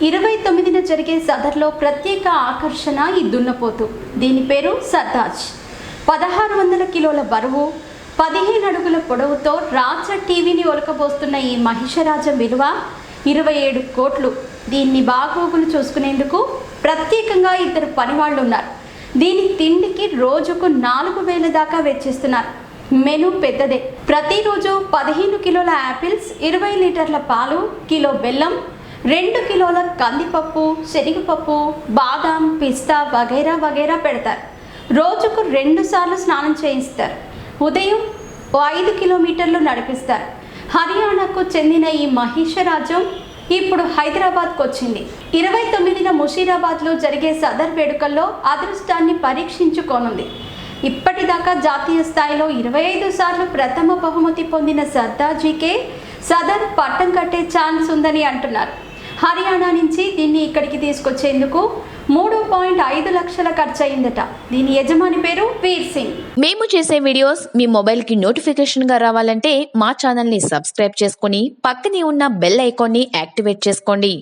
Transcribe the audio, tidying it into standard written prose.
29న జరిగే సదర్లో ప్రత్యేక ఆకర్షణ ఈ దున్నపోతు. దీని పేరు సర్తాజ్. 1600 కిలోల బరువు, 15 అడుగుల పొడవుతో రాజ టీవీని ఒలకబోస్తున్న ఈ మహిషరాజం విలువ 27 కోట్లు. దీన్ని బాగోగులు చూసుకునేందుకు ప్రత్యేకంగా 2 పనివాళ్ళు ఉన్నారు. దీని తిండికి రోజుకు 4000 దాకా వెచ్చిస్తున్నారు. మెను పెద్దదే. ప్రతిరోజు 15 కిలోల యాపిల్స్, 20 లీటర్ల పాలు, కిలో బెల్లం, 2 కిలోల కందిపప్పు, శనగపప్పు, బాదాం, పిస్తా వగైరా వగైరా పెడతారు. రోజుకు 2 సార్లు స్నానం చేయిస్తారు. ఉదయం 5 కిలోమీటర్లు నడిపిస్తారు. హర్యానాకు చెందిన ఈ మహిషరాజం ఇప్పుడు హైదరాబాద్కు వచ్చింది. 29న ముషీరాబాద్లో జరిగే సదర్ వేడుకల్లో అదృష్టాన్ని పరీక్షించుకోనుంది. ఇప్పటిదాకా జాతీయ స్థాయిలో 25 సార్లు ప్రథమ బహుమతి పొందిన సర్దాజీకే సదర్ పట్టం కట్టే ఛాన్స్ ఉందని అంటున్నారు. హర్యానా నుంచి దీన్ని ఇక్కడికి తీసుకొచ్చేందుకు 3.5 లక్షల ఖర్చు అయిందట. దీని యజమాని పేరు వీర్ సింగ్. మేము చేసే వీడియోస్ మీ మొబైల్కి నోటిఫికేషన్గా రావాలంటే మా ఛానల్ని సబ్స్క్రైబ్ చేసుకొని పక్కనే ఉన్న బెల్ ఐకాన్ని యాక్టివేట్ చేసుకోండి.